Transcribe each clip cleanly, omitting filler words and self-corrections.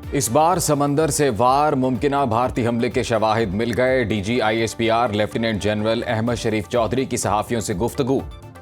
इस बार समंदर से वार मुमकिना भारतीय हमले के शवाहिद मिल गए। DG ISPR lieutenant general Ahmed Sharif Chaudhry की सहाफियों से गुफ्तगू।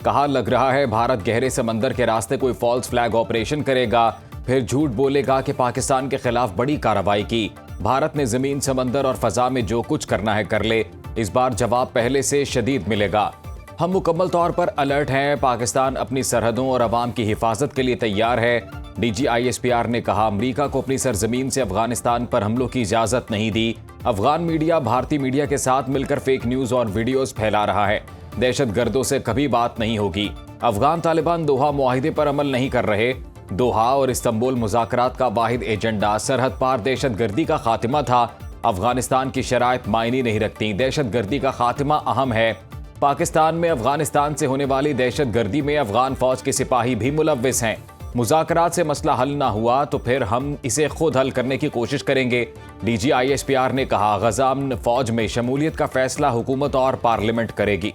कहा, लग रहा है भारत गहरे समंदर के रास्ते कोई फॉल्स फ्लैग ऑपरेशन करेगा, फिर झूठ बोलेगा कि पाकिस्तान के खिलाफ बड़ी कार्रवाई की। भारत ने जमीन, समंदर और फजा में जो कुछ करना है कर ले। इस बार जवाब पहले से शदीद मिलेगा। हम मुकम्मल तौर पर अलर्ट हैं। पाकिस्तान अपनी सरहदों और अवाम की हिफाजत के लिए तैयार है। डीजी ISPR ने कहा, अमरीका को अपनी सरजमीन से अफगानिस्तान पर हमलों की इजाजत नहीं दी। अफगान मीडिया भारतीय मीडिया के साथ मिलकर फेक न्यूज और वीडियोस फैला रहा है। दहशतगर्दों से कभी बात नहीं होगी। अफगान तालिबान दोहा मुआहिदे पर अमल नहीं कर रहे। दोहा और इस्तांबुल मुज़ाकरात का वाहिद एजेंडा सरहद पार दहशतगर्दी का खात्मा था। अफगानिस्तान की शराइत मायने नहीं रखती। दहशतगर्दी का खात्मा अहम है। पाकिस्तान में अफगानिस्तान से होने वाली दहशतगर्दी में अफगान फौज के सिपाही भी मुलव्विस हैं। मुज़ाकरात से मसला हल ना हुआ तो फिर हम इसे खुद हल करने की कोशिश करेंगे। डीजी ISPR ने कहा, गज़ाम फौज में शमूलियत का फैसला हुकूमत और पार्लियामेंट करेगी।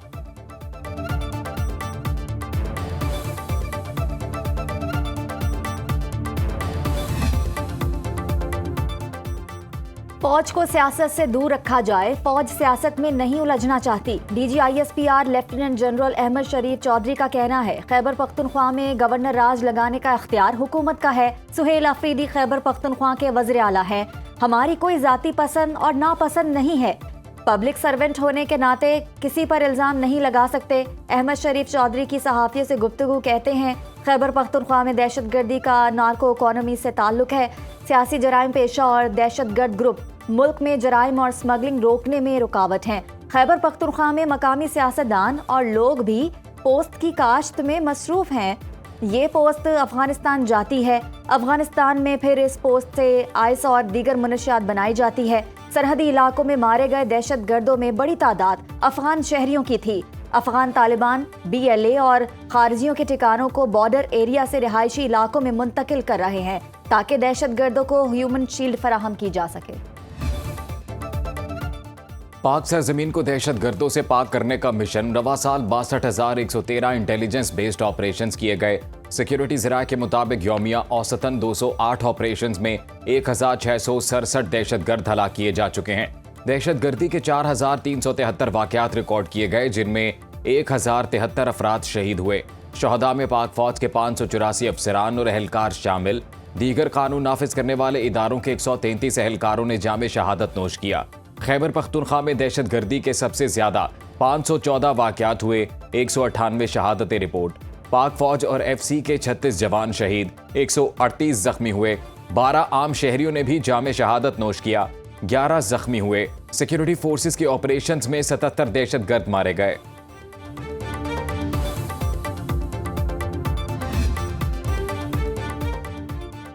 फौज को सियासत से दूर रखा जाए। फौज सियासत में नहीं उलझना चाहती। DG ISPR lieutenant general Ahmed Sharif Chaudhry का कहना है, खैबर पख्तूनख्वा में गवर्नर राज लगाने का इख्तियार हुकूमत का है। सुहेल अफरीदी खैबर पख्तूनख्वा के वज़ीर आला हैं। हमारी कोई जाती पसंद और नापसंद नहीं है। पब्लिक सर्वेंट होने के नाते किसी पर इल्जाम नहीं लगा सकते। अहमद शरीफ चौधरी की सहाफियों से गुफ्तगू कहते हैं, खैबर पख्तूनख्वा में दहशतगर्दी का नार्को इकोनॉमी से ताल्लुक है। सियासी जराइम पेशा और दहशतगर्द ग्रुप मुल्क में जराइम और स्मगलिंग रोकने में रुकावट हैं। खैबर पख्तूनख्वा में मकामी सियासतदान और लोग भी पोस्त की काश्त में मसरूफ हैं। ये पोस्त अफगानिस्तान जाती है। अफगानिस्तान में फिर इस पोस्त से आइस और दीगर मुनशियात बनाई जाती है। सरहदी इलाकों में मारे गए दहशतगर्दों में बड़ी तादाद अफगान शहरियों की थी। अफगान तालिबान BLA और खारजियों के ठिकानों को बॉर्डर एरिया से रिहायशी इलाकों में मुंतकिल कर रहे हैं ताकि दहशतगर्दों को ह्यूमन शील्ड फराहम की जा सके। पाक सरजमीन को दहशतगर्दों से पाक करने का मिशन। रवा साल 62,113 इंटेलिजेंस बेस्ड ऑपरेशंस किए गए। सिक्योरिटी ज़राए के मुताबिक यौमिया औसतन 208 ऑपरेशंस में 1,667 दहशतगर्द हलाक किए जा चुके हैं। दहशतगर्दी के 4,373 वाक़यात रिकॉर्ड किए गए, जिनमें 1,073 अफराद शहीद हुए। शहदा में पाक फौज के 584 अफसरान और एहलकार शामिल। दीगर कानून नाफिज करने वाले इदारों के 133 एहलकारों ने जामे शहादत नोश किया। खैबर पख्तूनख्वा में दहशतगर्दी के सबसे ज्यादा 514 वाक़यात हुए, 198 शहादतें रिपोर्ट। पाक फौज और FC के 36 जवान शहीद, 138 जख्मी हुए। 12 आम शहरियों ने भी जामे शहादत नोश किया, 11 जख्मी हुए। सिक्योरिटी फोर्सेस के ऑपरेशंस में 77 दहशतगर्द मारे गए।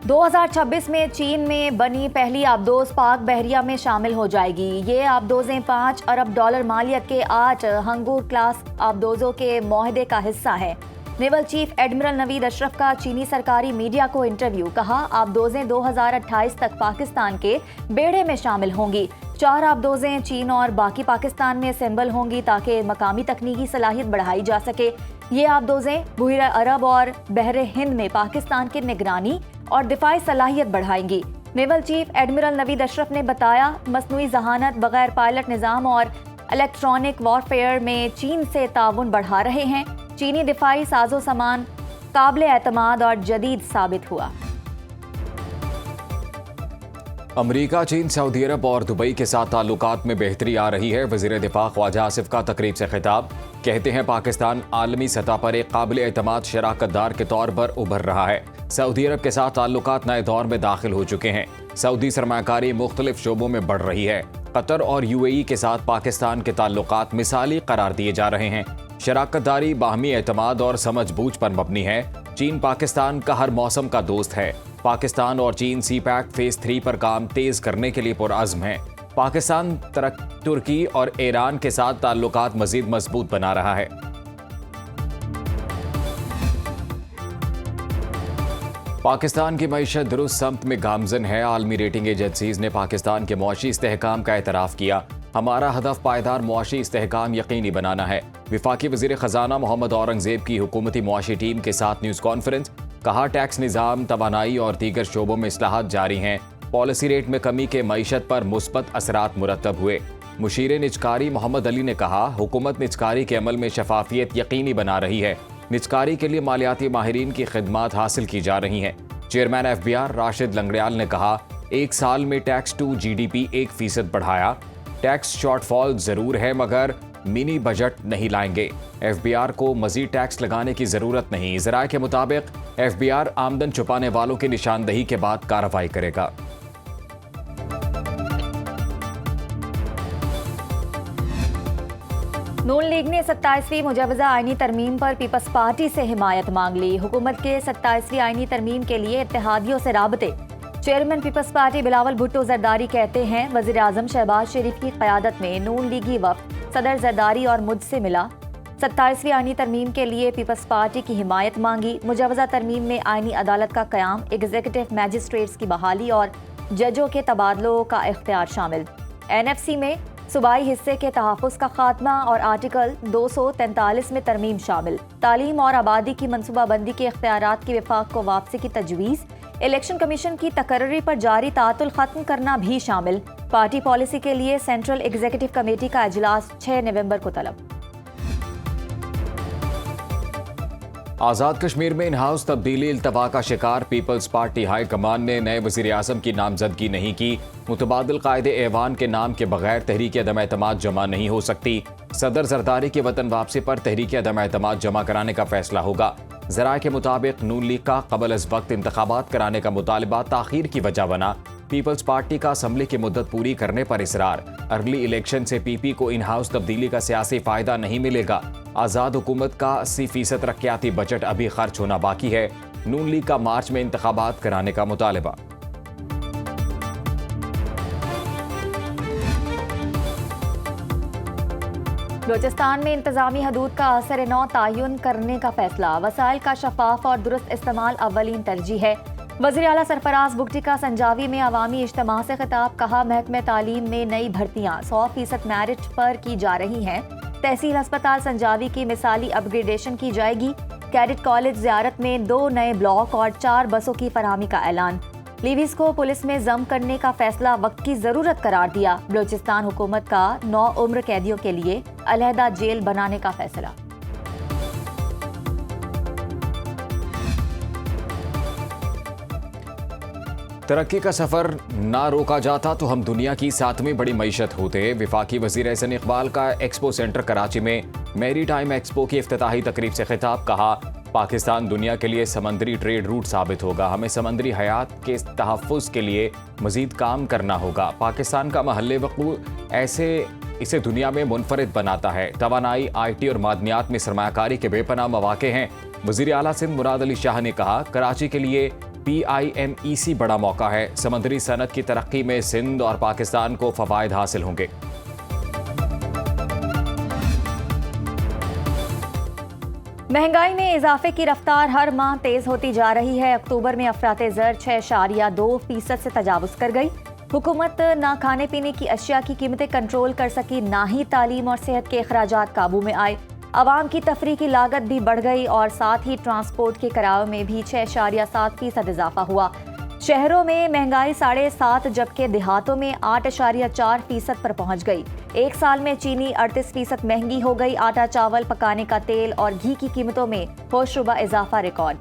दो 2026 में चीन में बनी पहली आबदोज पाक बहरिया में शामिल हो जाएगी। ये आबदोजें $5 अरब मालियत के 8 हंगूर क्लास आबदोजों के मुआहदे का हिस्सा है। Naval chief admiral Naveed Ashraf का चीनी सरकारी मीडिया को इंटरव्यू। कहा, आबदोजें 2028 तक पाकिस्तान के बेड़े में शामिल होंगी। 4 आबदोजें चीन और बाकी पाकिस्तान में असेंबल होंगी ताकि मकामी तकनीकी सलाहियत बढ़ाई जा सके। ये आबदोजें बहरे अरब और बहरे हिंद में पाकिस्तान की निगरानी और दिफाई सलाहियत बढ़ाएंगी। Naval chief admiral Naveed Ashraf ने बताया, मसनूई जहानत, बगैर पायलट निज़ाम और इलेक्ट्रॉनिक वॉरफेयर में चीन से ताउन बढ़ा रहे हैं। चीनी दिफाई साजो सामान काबिल एतमाद और जदीद साबित हुआ। अमरीका, चीन, सऊदी अरब और दुबई के साथ ताल्लुकात में बेहतरी आ रही है। वज़ीर दिफा ख्वाजा आसिफ का तकरीब से खिताब। कहते हैं, पाकिस्तान आलमी सतह पर एक काबिल एतमाद शराकतदार के तौर पर उभर रहा है। सऊदी अरब के साथ ताल्लुकात नए दौर में दाखिल हो चुके हैं। सऊदी सरमायाकारी मुख्तलिफ शोबों में बढ़ रही है। कतर और UAE के साथ पाकिस्तान के ताल्लुकात मिसाली करार दिए जा रहे हैं। शराकतदारी बाहमी एतमाद और समझ बूझ पर मबनी है। चीन पाकिस्तान का हर मौसम का दोस्त है। पाकिस्तान और चीन CPEC फेज 3 पर काम तेज करने के लिए पुरअज़्म है। पाकिस्तान तुर्की और ईरान के साथ ताल्लुकात मजीद मजबूत बना रहा है। पाकिस्तान की मईशत दुरुस्त समत में गामजन है। आलमी रेटिंग एजेंसीज ने पाकिस्तान के मुआशी इस्तेहकाम का एतराफ़ किया। हमारा हदफ पायदार मुआशी इस्तेहकाम यकीनी बनाना है। विफाकी वज़ीर ख़जाना मोहम्मद औरंगज़ेब की हुकूमती मुआशी टीम के साथ न्यूज़ कॉन्फ्रेंस। कहा, टैक्स निज़ाम, तवानाई और दीगर शोबों में इस्लाहात जारी हैं। पॉलिसी रेट में कमी के मईशत पर मुस्बत असरात मुरतब हुए। मुशीर निजकारी मोहम्मद अली ने कहा, हुकूमत निजकारी के अमल में शफाफियत यकीनी बना रही है। निजकारी के लिए मालियाती माहिरीन की खिदमात हासिल की जा रही हैं। चेयरमैन FBR राशिद लंगड़ियाल ने कहा, एक साल में टैक्स टू GDP 1% बढ़ाया। टैक्स शॉर्टफॉल जरूर है मगर मिनी बजट नहीं लाएंगे। FBR को मजीद टैक्स लगाने की जरूरत नहीं। ज़राए के मुताबिक FBR आमदन छुपाने वालों की निशानदही के बाद कार्रवाई करेगा। नून लीग ने 27वीं मुजवजा आईनी तरमीम पर पीपल्स पार्टी से हिमायत मांग ली। हुकूमत के 27वीं आईनी तरमीम के लिए इत्तेहादियों से राबते। Chairman Peoples Party Bilawal Bhutto Zardari कहते हैं, वज़ीर आज़म शहबाज शरीफ की क़यादत में नून लीगी वफ़द सदर जरदारी और मुझसे मिला। 27वीं आईनी तरमीम के लिए पीपल्स पार्टी की हिमायत मांगी। मुजवजा तरमीम में आईनी अदालत का क़याम, एग्जीक्यूटिव मैजिस्ट्रेट्स की बहाली और जजों के तबादलों का इख्तियार शामिल। NFC में सूबाई हिस्से के तहफ़्फ़ुज़ का खात्मा और आर्टिकल 243 में तरमीम शामिल। तालीम और आबादी की मनसूबाबंदी के इख्तियारात की वफाक को वापसी की तजवीज़। इलेक्शन कमीशन की तकर्री पर जारी तातुल खत्म करना भी शामिल। पार्टी पॉलिसी के लिए सेंट्रल एग्जीक्यूटिव कमेटी का इजलास 6 नवंबर को तलब। आज़ाद कश्मीर में इन हाउस तब्दीली इल्तवा का शिकार पीपल्स पार्टी हाई कमान ने नए वज़ीर आज़म की नामजदगी नहीं की। मुतबादिल कायदे ऐवान के नाम के बगैर तहरीक अदम एतमाद जमा नहीं हो सकती। सदर जरदारी की वतन वापसी पर तहरीक अदम एतमाद जमा कराने का फैसला होगा। ज़राए के मुताबिक नून लीग का क़बल अज़ वक्त इंतखाबात कराने का मुतालबा ताख़ीर की वजह बना। पीपल्स पार्टी का असम्बली की मुद्दत पूरी करने पर इसरार। अर्ली इलेक्शन से PP को इन हाउस तब्दीली का सियासी फ़ायदा नहीं मिलेगा। आज़ाद हुकूमत का 80% तरक्याती बजट अभी खर्च होना बाकी है। नून लीग का मार्च में इंतखाबात कराने का मुतालबा। बलूचिस्तान में इंतजामी हदूद का असर नौ तयन करने का फैसला। वसाइल का शफाफ और दुरुस्त इस्तेमाल अव्वलीन तरजीह है। वज़ीर आला सरफराज बुगटी का संजावी में अवामी इज्तिमा से खिताब, कहा, महकमे तालीम में नई भर्तियाँ 100% मेरिट पर की जा रही हैं। तहसील अस्पताल संजावी की मिसाली अपग्रेडेशन की जाएगी। कैडेट कॉलेज ज़ियारत में 2 नए ब्लॉक और 4 बसों की फरहमी का ऐलान। लीवीज को पुलिस में जम करने का फैसला वक्त की जरूरत करार दिया। बलूचिस्तान हुकूमत का 9 उम्र कैदियों के लिए अलहदा जेल बनाने का फैसला। तरक्की का सफर ना रोका जाता तो हम दुनिया की 7वीं बड़ी मईशत होते। विफाकी वज़ीर एहसन इकबाल का एक्सपो सेंटर कराची में मैरी टाइम एक्सपो की इफ्तिताही तकरीब से खिताब, कहा, पाकिस्तान दुनिया के लिए समंदरी ट्रेड रूट साबित होगा। हमें समंदरी हयात के तहफ़्फ़ुज़ के लिए मज़ीद काम करना होगा। पाकिस्तान का महल वक़ू इसे दुनिया में मुनफरिद बनाता है। तवानाई, IT और मादनियात में सरमायाकारी के बेपनाह मौक़े हैं। वज़ीर आला सिंध मुराद अली शाह ने कहा, कराची के लिए PIMEC बड़ा मौका है। समंदरी सनत की तरक्की में सिंध और पाकिस्तान को फ़वाइद हासिल होंगे। महंगाई में इजाफे की रफ्तार हर माह तेज होती जा रही है। अक्टूबर में अफराते ज़र 6.2% से तजावुज़ कर गई। हुकूमत ना खाने पीने की अशिया की कीमतें कंट्रोल कर सकी, ना ही तालीम और सेहत के अखराजात काबू में आए। आवाम की तफरी की लागत भी बढ़ गई और साथ ही ट्रांसपोर्ट के किरायों में भी 6.7% इजाफा हुआ। शहरों में महंगाई 7.5 जबकि देहातों में 8.4% पर पहुंच गई। एक साल में चीनी 38% महंगी हो गई। आटा, चावल, पकाने का तेल और घी की कीमतों में होशरुबा इजाफा रिकॉर्ड।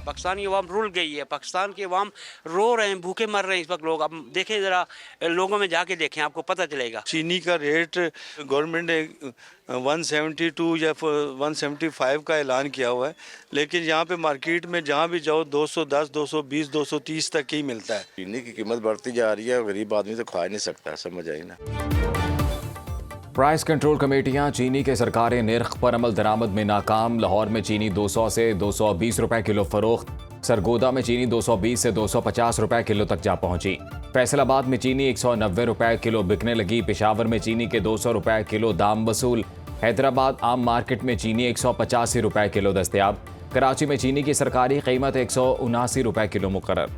पाकिस्तानी अवाम रुल गई है। पाकिस्तान के अवाम रो रहे हैं, भूखे मर रहे हैं इस वक्त लोग। अब देखें ज़रा, लोगों में जाके देखें, आपको पता चलेगा। चीनी का रेट गवर्नमेंट ने 172 या 175 का ऐलान किया हुआ है, लेकिन यहाँ पे मार्केट में जहाँ भी जाओ 210, 220, 230 तक ही मिलता है। चीनी की कीमत बढ़ती जा रही है, गरीब आदमी तो खा ही नहीं सकता, समझ आई ना। प्राइस कंट्रोल कमेटियां चीनी के सरकारी निर्ख पर अमल दरामद में नाकाम। लाहौर में चीनी 200 से 220 रुपए किलो फरोख्त। सरगोदा में चीनी 220 से 250 रुपए किलो तक जा पहुंची। फैसलाबाद में चीनी 190 रुपए किलो बिकने लगी। पेशावर में चीनी के 200 रुपए किलो दाम वसूल। हैदराबाद आम मार्केट में चीनी 185 रुपए किलो दस्तयाब। कराची में चीनी की सरकारी कीमत 179 रुपए किलो मुकर्रर।